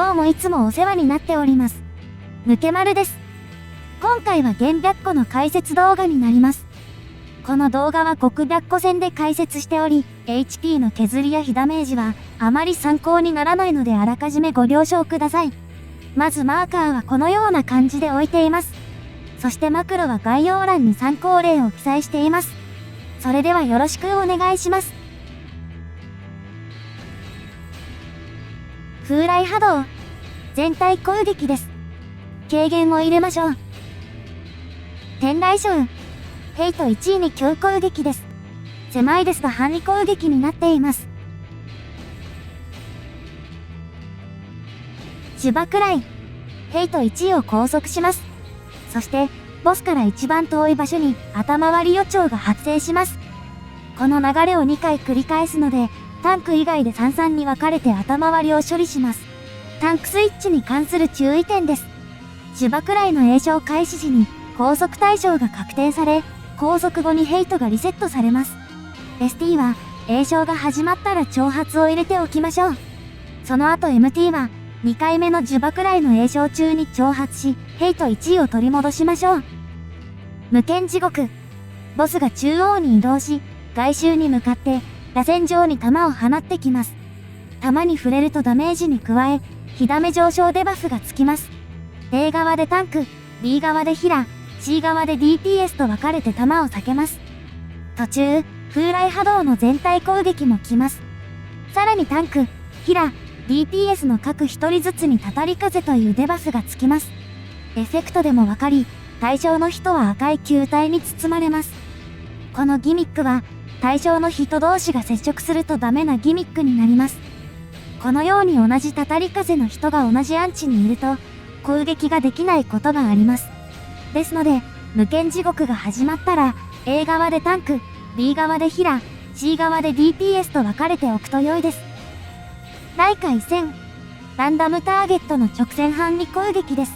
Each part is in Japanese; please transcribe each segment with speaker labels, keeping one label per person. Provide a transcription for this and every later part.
Speaker 1: どうもいつもお世話になっております。ぬけまるです。今回は現白個の解説動画になります。この動画は極白個戦で解説しており、HP の削りや被ダメージはあまり参考にならないのであらかじめご了承ください。まずマーカーはこのような感じで置いています。そしてマクロは概要欄に参考例を記載しています。それではよろしくお願いします。風雷波動。全体攻撃です。軽減を入れましょう。天雷将。ヘイト1位に強攻撃です。狭いですが範囲攻撃になっています。呪縛雷。ヘイト1位を拘束します。そして、ボスから一番遠い場所に頭割り予兆が発生します。この流れを2回繰り返すので、タンク以外で3-3に分かれて頭割りを処理します。タンクスイッチに関する注意点です。呪縛雷の詠唱開始時に拘束対象が確定され、拘束後にヘイトがリセットされます。ST は詠唱が始まったら挑発を入れておきましょう。その後 MT は2回目の呪縛雷の詠唱中に挑発し、ヘイト1位を取り戻しましょう。無間地獄。ボスが中央に移動し、外周に向かって螺旋状に弾を放ってきます。弾に触れるとダメージに加え、火ダメ上昇デバフがつきます。A 側でタンク、B 側でヒラ、C 側で DPS と分かれて弾を避けます。途中、風雷波動の全体攻撃も来ます。さらにタンク、ヒラ、DPS の各一人ずつにたたり風というデバフがつきます。エフェクトでも分かり、対象の人は赤い球体に包まれます。このギミックは、対象の人同士が接触するとダメなギミックになります。このように同じたたり風の人が同じアンチにいると、攻撃ができないことがあります。ですので、無間地獄が始まったら、A 側でタンク、B 側でヒラ、C 側で DPS と分かれておくと良いです。雷回戦。ランダムターゲットの直線範囲攻撃です。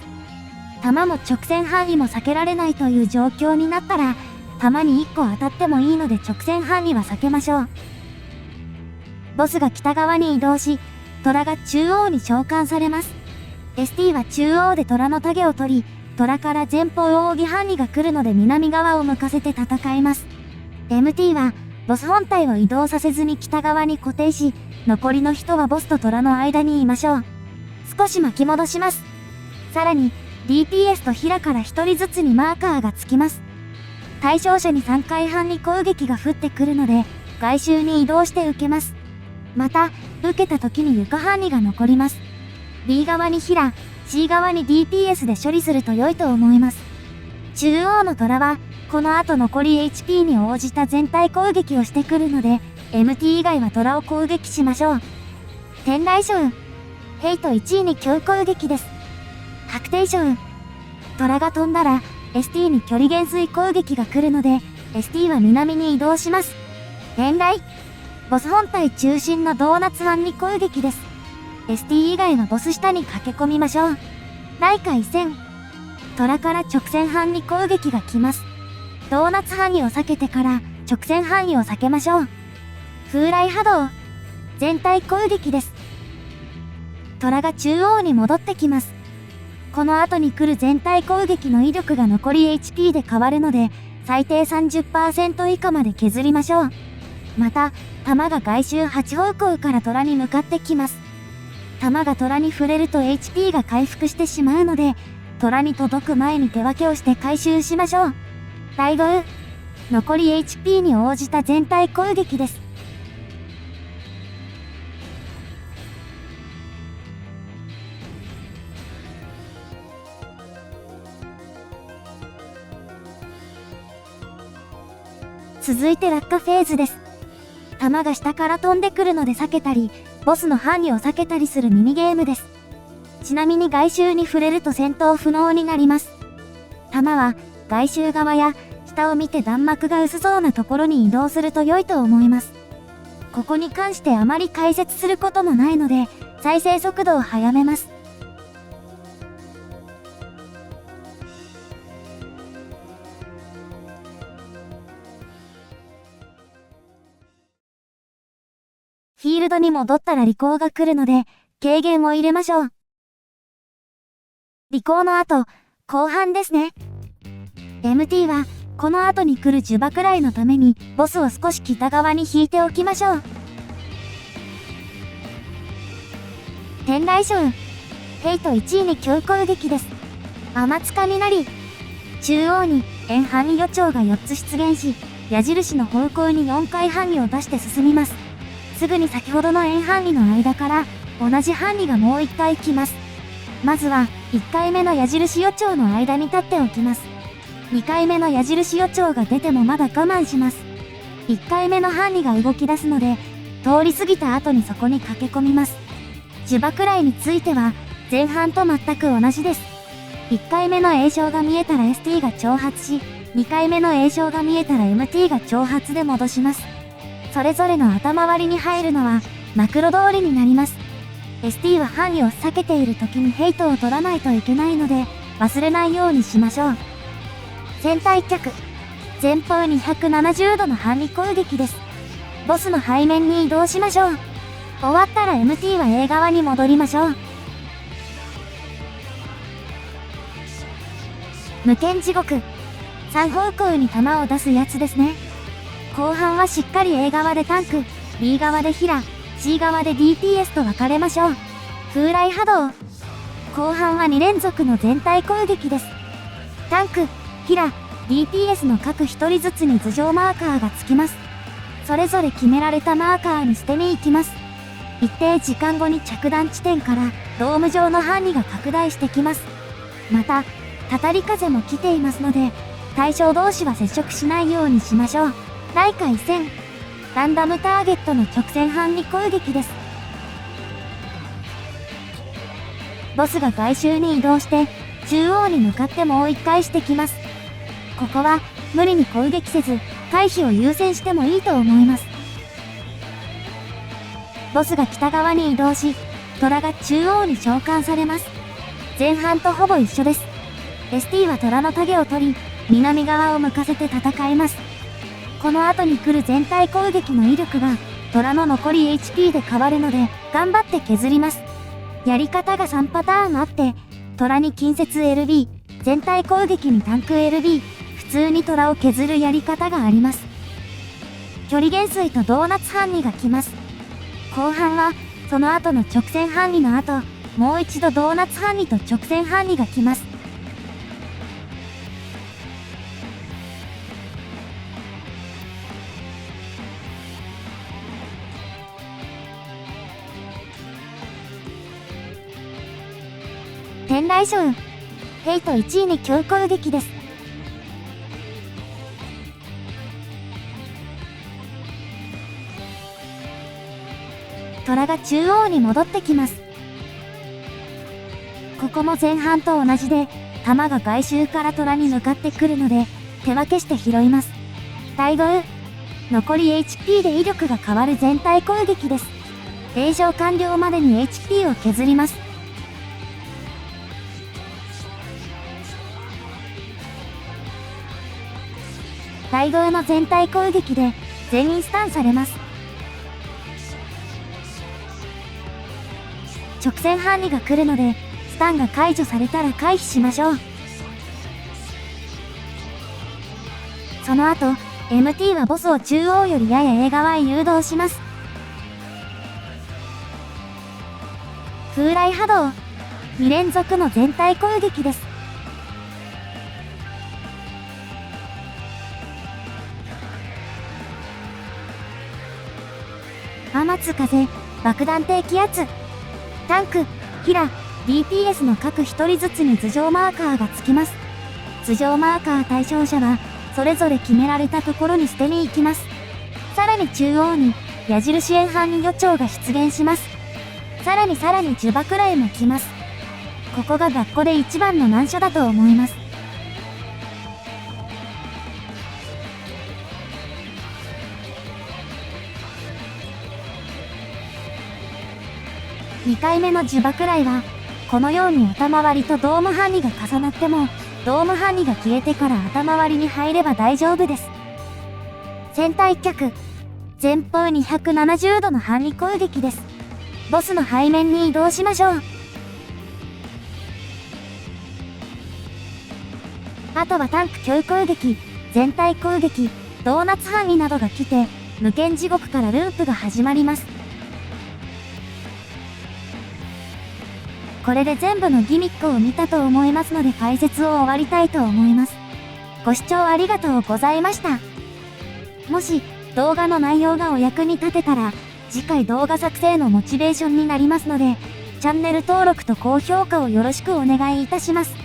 Speaker 1: 弾も直線範囲も避けられないという状況になったら、弾に1個当たってもいいので直線範囲は避けましょう。ボスが北側に移動し、虎が中央に召喚されます。ST は中央で虎の棘を取り、虎から前方扇範囲が来るので南側を向かせて戦います。MT はボス本体を移動させずに北側に固定し、残りの人はボスと虎の間にいましょう。少し巻き戻します。さらに DPS とヒラから1人ずつにマーカーがつきます。対象者に3回半に攻撃が降ってくるので、外周に移動して受けます。また、受けた時に床範囲が残ります。B 側にヒラ、C 側に DPS で処理すると良いと思います。中央の虎は、この後残り HP に応じた全体攻撃をしてくるので、MT 以外は虎を攻撃しましょう。天雷将。ヘイト1位に強攻撃です。確定将。虎が飛んだら、ST に距離減衰攻撃が来るので、ST は南に移動します。天雷。ボス本体中心のドーナツ範囲攻撃です。ST 以外はボス下に駆け込みましょう。雷回戦。虎から直線範囲攻撃が来ます。ドーナツ範囲を避けてから直線範囲を避けましょう。風雷波動。全体攻撃です。虎が中央に戻ってきます。この後に来る全体攻撃の威力が残り HP で変わるので、最低 30% 以下まで削りましょう。また、弾が外周8方向から虎に向かってきます。弾が虎に触れると HP が回復してしまうので、虎に届く前に手分けをして回収しましょう。大豪。残り HP に応じた全体攻撃です。続いて落下フェーズです。弾が下から飛んでくるので避けたり、ボスの範囲を避けたりするミニゲームです。ちなみに外周に触れると戦闘不能になります。弾は外周側や下を見て弾幕が薄そうなところに移動すると良いと思います。ここに関してあまり解説することもないので、再生速度を速めます。フィールドに戻ったらリコーが来るので、軽減を入れましょう。尾行の後、後半ですね。MT は、この後に来る呪縛雷のために、ボスを少し北側に引いておきましょう。天雷将、ヘイト1位に強攻撃です。天塚になり、中央に円範囲予兆が4つ出現し、矢印の方向に4回範囲を出して進みます。すぐに先ほどの円範囲の間から同じ範囲がもう1回来ます。まずは1回目の矢印予兆の間に立っておきます。2回目の矢印予兆が出てもまだ我慢します。1回目の範囲が動き出すので、通り過ぎた後にそこに駆け込みます。呪縛雷については前半と全く同じです。1回目の栄翔が見えたら ST が挑発し、2回目の栄翔が見えたら MT が挑発で戻します。それぞれの頭割りに入るのはマクロ通りになります。ST は範囲を避けている時にヘイトを取らないといけないので忘れないようにしましょう。先対脚、前方270度の範囲攻撃です。ボスの背面に移動しましょう。終わったら MT は A 側に戻りましょう。無間地獄、3方向に弾を出すやつですね。後半はしっかり A 側でタンク、B 側でヒラ、C 側で DPS と分かれましょう。風雷波動、後半は2連続の全体攻撃です。タンク、ヒラ、DPS の各1人ずつに頭上マーカーがつきます。それぞれ決められたマーカーに捨てに行きます。一定時間後に着弾地点からドーム上の範囲が拡大してきます。また、たたり風も来ていますので、対象同士は接触しないようにしましょう。雷海戦、ランダムターゲットの直線範囲攻撃です。ボスが外周に移動して中央に向かってもう一回してきます。ここは無理に攻撃せず回避を優先してもいいと思います。ボスが北側に移動し、虎が中央に召喚されます。前半とほぼ一緒です。ST は虎の棘を取り、南側を向かせて戦います。この後に来る全体攻撃の威力が、虎の残り HP で変わるので、頑張って削ります。やり方が3パターンあって、虎に近接 LB、全体攻撃にタンク LB、普通に虎を削るやり方があります。距離減衰とドーナツ範囲が来ます。後半は、その後の直線範囲の後、もう一度ドーナツ範囲と直線範囲が来ます。天雷将、ヘイト1位に強攻撃です。虎が中央に戻ってきます。ここも前半と同じで、弾が外周から虎に向かってくるので、手分けして拾います。大道、残り HP で威力が変わる全体攻撃です。栄翔完了までに HP を削ります。大道の全体攻撃で全員スタンされます。直線範囲が来るので、スタンが解除されたら回避しましょう。その後、MT はボスを中央よりやや A 側へ誘導します。風雷波動、2連続の全体攻撃です。天津風、爆弾低気圧、タンク、ヒラ、DPS の各1人ずつに頭上マーカーがつきます。頭上マーカー対象者は、それぞれ決められたところに捨てに行きます。さらに中央に、矢印円範囲予兆が出現します。さらに呪縛雷も来ます。ここが学校で一番の難所だと思います。2回目の呪縛雷は、このように頭割りとドーム範囲が重なっても、ドーム範囲が消えてから頭割りに入れば大丈夫です。先対脚、前方270度の範囲攻撃です。ボスの背面に移動しましょう。あとはタンク強攻撃、全体攻撃、ドーナツ範囲などが来て、無限地獄からループが始まります。これで全部のギミックを見たと思いますので解説を終わりたいと思います。ご視聴ありがとうございました。もし動画の内容がお役に立てたら、次回動画作成のモチベーションになりますので、チャンネル登録と高評価をよろしくお願いいたします。